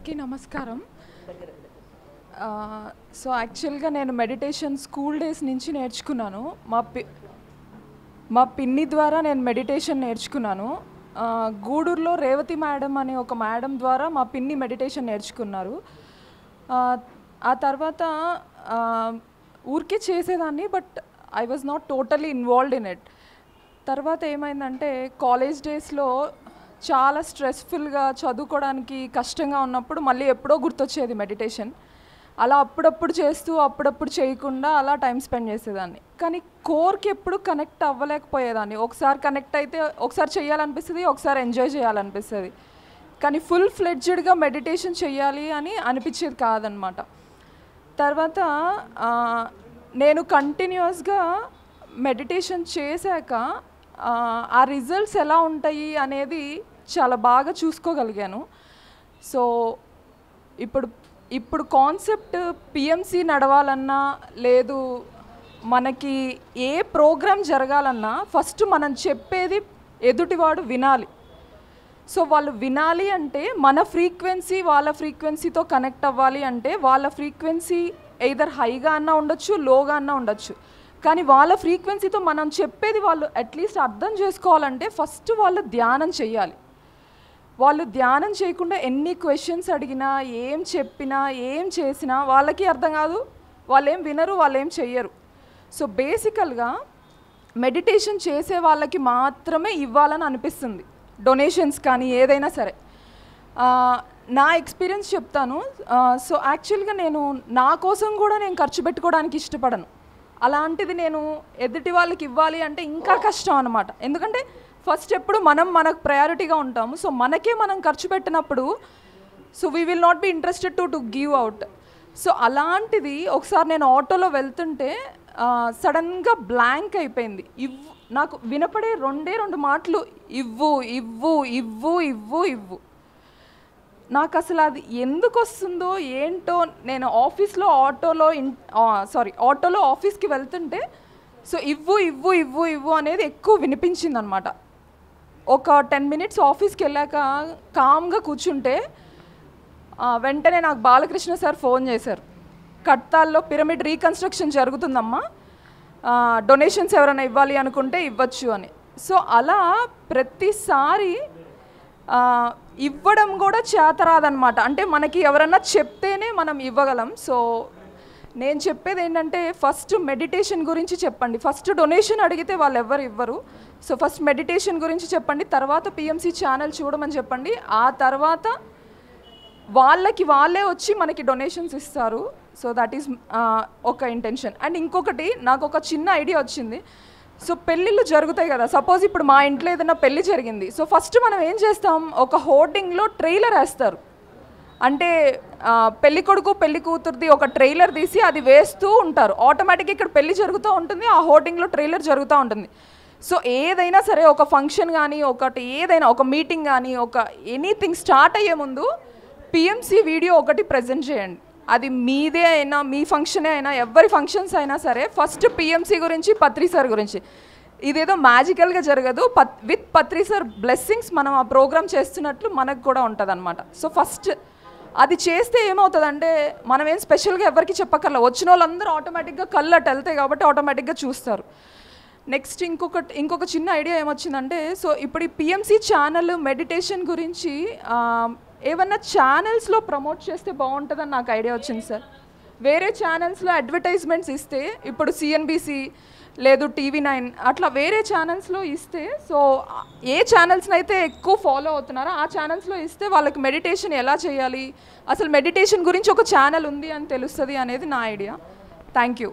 అందరికీ నమస్కారం. సో యాక్చువల్గా నేను మెడిటేషన్ స్కూల్ డేస్ నుంచి నేర్చుకున్నాను. మా పిన్ని ద్వారా నేను మెడిటేషన్ నేర్చుకున్నాను. గూడూరులో రేవతి మేడం అనే ఒక మేడం ద్వారా మా పిన్ని మెడిటేషన్ నేర్చుకున్నారు. ఆ తర్వాత ఊరికే చేసేదాన్ని, but I was not totally involved in it. తర్వాత ఏమైందంటే కాలేజ్ డేస్లో చాలా స్ట్రెస్ఫుల్గా చదువుకోవడానికి కష్టంగా ఉన్నప్పుడు మళ్ళీ ఎప్పుడో గుర్తొచ్చేది మెడిటేషన్. అలా అప్పుడప్పుడు చేస్తూ అప్పుడప్పుడు చేయకుండా అలా టైం స్పెండ్ చేసేదాన్ని. కానీ కోర్కి ఎప్పుడు కనెక్ట్ అవ్వలేకపోయేదాన్ని. ఒకసారి కనెక్ట్ అయితే ఒకసారి చేయాలనిపిస్తుంది, ఒకసారి ఎంజాయ్ చేయాలనిపిస్తుంది. కానీ ఫుల్ ఫ్లెడ్జ్డ్గా మెడిటేషన్ చేయాలి అని అనిపించేది కాదనమాట. తర్వాత నేను కంటిన్యూస్గా మెడిటేషన్ చేశాక ఆ రిజల్ట్స్ ఎలా ఉంటాయి అనేది చాలా బాగా చూసుకోగలిగాను. సో ఇప్పుడు కాన్సెప్ట్ పిఎంసి నడవాలన్నా లేదు మనకి ఏ ప్రోగ్రామ్ జరగాలన్నా ఫస్ట్ మనం చెప్పేది ఎదుటివాడు వినాలి. సో వాళ్ళు వినాలి అంటే మన ఫ్రీక్వెన్సీ వాళ్ళ ఫ్రీక్వెన్సీతో కనెక్ట్ అవ్వాలి అంటే వాళ్ళ ఫ్రీక్వెన్సీ ఎయిదర్ హైగా అన్నా ఉండొచ్చు, లోగా అన్నా ఉండొచ్చు. కానీ వాళ్ళ ఫ్రీక్వెన్సీతో మనం చెప్పేది వాళ్ళు అట్లీస్ట్ అర్థం చేసుకోవాలంటే ఫస్ట్ వాళ్ళు ధ్యానం చేయాలి. వాళ్ళు ధ్యానం చేయకుండా ఎన్ని క్వశ్చన్స్ అడిగినా, ఏం చెప్పినా, ఏం చేసినా వాళ్ళకి అర్థం కాదు, వాళ్ళు ఏం వినరు, వాళ్ళు ఏం చెయ్యరు. సో బేసికల్గా మెడిటేషన్ చేసే వాళ్ళకి మాత్రమే ఇవ్వాలని అనిపిస్తుంది డొనేషన్స్ కానీ ఏదైనా సరే. నా ఎక్స్పీరియన్స్ చెప్తాను. సో యాక్చువల్గా నేను నా కోసం కూడా నేను ఖర్చు పెట్టుకోవడానికి ఇష్టపడను. అలాంటిది నేను ఎదుటి వాళ్ళకి ఇవ్వాలి అంటే ఇంకా కష్టం అనమాట. ఎందుకంటే ఫస్ట్ ఎప్పుడు మనకు ప్రయారిటీగా ఉంటాము. సో మనకే మనం ఖర్చు పెట్టినప్పుడు so we will not be interested to give out. So అలాంటిది ఒకసారి నేను ఆటోలో వెళ్తుంటే సడన్గా బ్లాంక్ అయిపోయింది. నాకు వినపడే రెండు మాటలు ఇవ్వు ఇవ్వు ఇవ్వు ఇవ్వు ఇవ్వు. నాకు అసలు అది ఎందుకు వస్తుందో ఏంటో. నేను ఆటోలో ఆఫీస్కి వెళ్తుంటే సో ఇవ్వు ఇవ్వు ఇవ్వు ఇవ్వు అనేది ఎక్కువ వినిపించింది అనమాట. ఒక 10 minutes ఆఫీస్కి వెళ్ళాక కామ్గా కూర్చుంటే వెంటనే నాకు బాలకృష్ణ సార్ ఫోన్ చేశారు. కట్తాల్లో పిరమిడ్ రీకన్స్ట్రక్షన్ జరుగుతుందమ్మా, డొనేషన్స్ ఎవరైనా ఇవ్వాలి అనుకుంటే ఇవ్వచ్చు అని. సో అలా ప్రతిసారి ఇవ్వడం కూడా చేతరాదనమాట. అంటే మనకి ఎవరన్నా చెప్తేనే మనం ఇవ్వగలం. సో నేను చెప్పేది ఏంటంటే ఫస్ట్ మెడిటేషన్ గురించి చెప్పండి. ఫస్ట్ డొనేషన్ అడిగితే వాళ్ళు ఎవరు ఇవ్వరు. సో ఫస్ట్ మెడిటేషన్ గురించి చెప్పండి, తర్వాత పిఎంసి ఛానల్ చూడమని చెప్పండి. ఆ తర్వాత వాళ్ళే వచ్చి మనకి డొనేషన్స్ ఇస్తారు. సో దట్ ఈస్ ఒక ఇంటెన్షన్. అండ్ ఇంకొకటి నాకు ఒక చిన్న ఐడియా వచ్చింది. సో పెళ్ళిళ్ళు జరుగుతాయి కదా, సపోజ్ ఇప్పుడు మా ఇంట్లో ఏదైనా పెళ్ళి జరిగింది. సో ఫస్ట్ మనం ఏం చేస్తాం, ఒక హోర్డింగ్లో ట్రైలర్ వేస్తారు. అంటే పెళ్లి కొడుకు పెళ్లి కూతురుది ఒక ట్రైలర్ తీసి అది వేస్తూ ఉంటారు. ఆటోమేటిక్గా ఇక్కడ పెళ్లి జరుగుతూ ఉంటుంది, ఆ హోర్డింగ్లో ట్రైలర్ జరుగుతూ ఉంటుంది. సో ఏదైనా సరే ఒక ఫంక్షన్ కానీ ఏదైనా ఒక మీటింగ్ కానీ ఒక ఎనీథింగ్ స్టార్ట్ అయ్యే ముందు పిఎంసి వీడియో ఒకటి ప్రజెంట్ చేయండి. అది మీదే అయినా మీ ఫంక్షనే అయినా ఎవరి ఫంక్షన్స్ అయినా సరే ఫస్ట్ పిఎంసి గురించి, పత్రి సార్ గురించి. ఇదేదో మ్యాజికల్గా జరగదు, విత్ పత్రి సార్ బ్లెస్సింగ్స్ మనం ఆ ప్రోగ్రామ్ చేస్తున్నట్లు మనకు కూడా ఉంటుంది అనమాట. సో ఫస్ట్ అది చేస్తే ఏమవుతుందంటే మనం ఏం స్పెషల్గా ఎవరికి చెప్పక్కర్లా, వచ్చిన వాళ్ళందరూ ఆటోమేటిక్గా కళ్ళు అటు వెళ్తాయి కాబట్టి ఆటోమేటిక్గా చూస్తారు. నెక్స్ట్ ఇంకొక చిన్న ఐడియా ఏమొచ్చిందంటే, సో ఇప్పుడు ఈ పిఎంసి ఛానల్ మెడిటేషన్ గురించి ఏమన్నా ఛానల్స్లో ప్రమోట్ చేస్తే బాగుంటుందని నాకు ఐడియా వచ్చింది సార్. వేరే ఛానల్స్లో అడ్వర్టైజ్మెంట్స్ ఇస్తే, ఇప్పుడు సిఎన్బిసి లేదు TV9 అట్లా వేరే ఛానల్స్లో ఇస్తే, సో ఏ ఛానల్స్ని అయితే ఎక్కువ ఫాలో అవుతున్నారో ఆ ఛానల్స్లో ఇస్తే వాళ్ళకి మెడిటేషన్ ఎలా చేయాలి, అసలు మెడిటేషన్ గురించి ఒక ఛానల్ ఉంది అని తెలుస్తుంది అనేది నా ఐడియా. Thank you.